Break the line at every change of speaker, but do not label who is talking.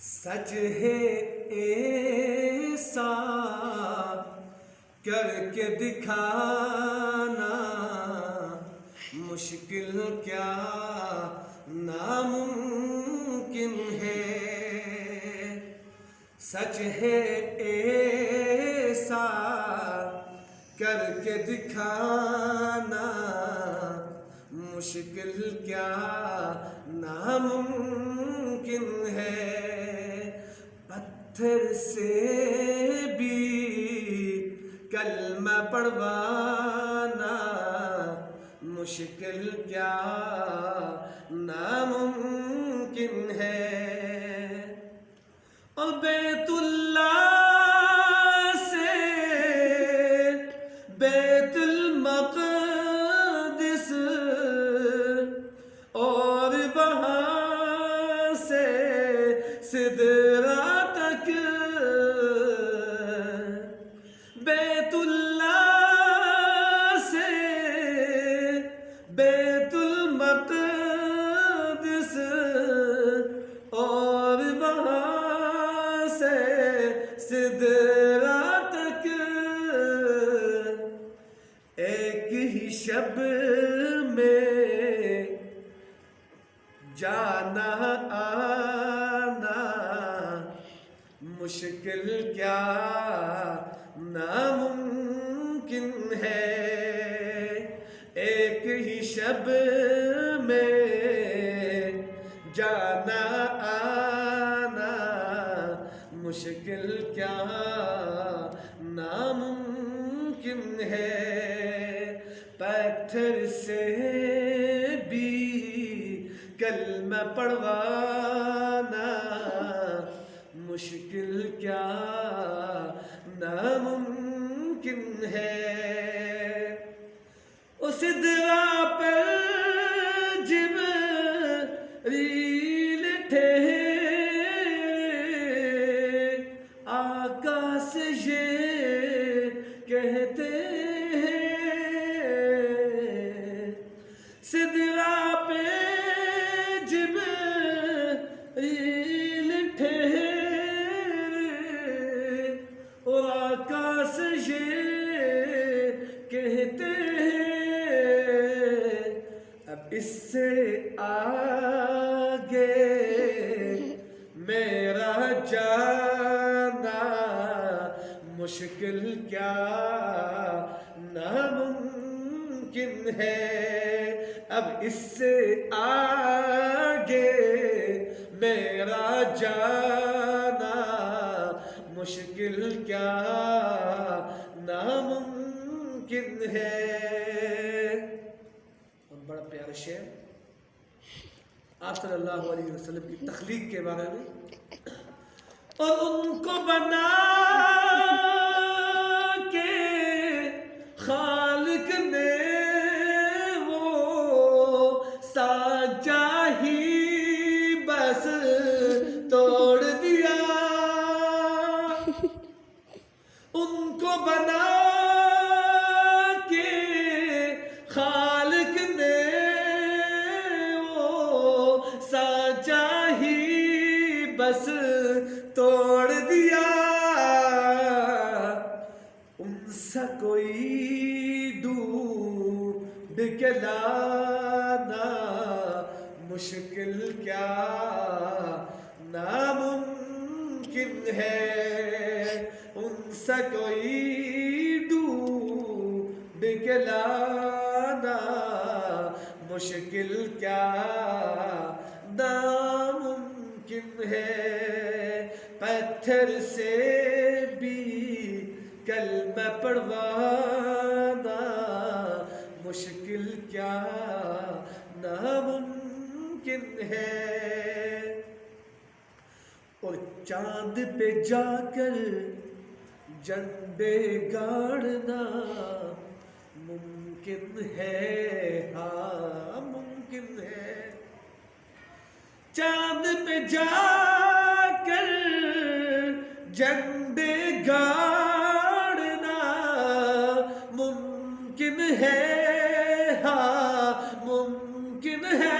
سچ ہے ایسا کر کے دکھانا مشکل کیا ناممکن ہے. سچ ہے ایسا کر کے دکھانا مشکل کیا ناممکن ہے. پتھر سے بھی کلمہ پڑھوانا مشکل کیا ناممکن ہے. اور بیت اللہ سے بیت المقدس اور وہاں سے سدرہ تک، بیت اللہ سے بیت المقدس اور وہاں سے سدرہ تک، ایک ہی شب میں جانا آنا مشکل کیا ناممکن ہے. ایک ہی شب میں جانا آنا مشکل کیا ناممکن ہے. پتھر سے بھی کلمہ پڑھوانا مشکل کیا ناممکن ہے. اس سدرہ پر جبریل ٹھہرے آقا سے یہ کہتے ہیں. سدرہ پہ جبریل ٹھہرے اور آقا سے یہ کہتے ہیں اب اس سے آگے میرا جانا مشکل کیا ناممکن ہے. اب اس سے آگے میرا جانا مشکل کیا ناممکن ہے. بڑا پیارا شعر آپ صلی اللہ علیہ وسلم کی تخلیق کے بارے میں. اور ان کو بنا کے خالق نے وہ سانچہ ہی بس توڑ دیا. ان کو بنا کے خالق نے وہ سانچہ ہی بس توڑ دیا. ان سے کوئی ڈوب کے لانا مشکل کیا ناممکن ہے. ان سے کوئی ڈوب کے لانا مشکل کیا ناممکن ہے. پتھر سے بھی کلمہ پڑھوانا مشکل کیا ناممکن ہے. اور چاند پہ جا کر جھنڈے گاڑنا ممکن ہے، ہاں ممکن ہے. چاند پہ جا کر جھنڈے گاڑنا ممکن ہے، ہاں ممکن ہے.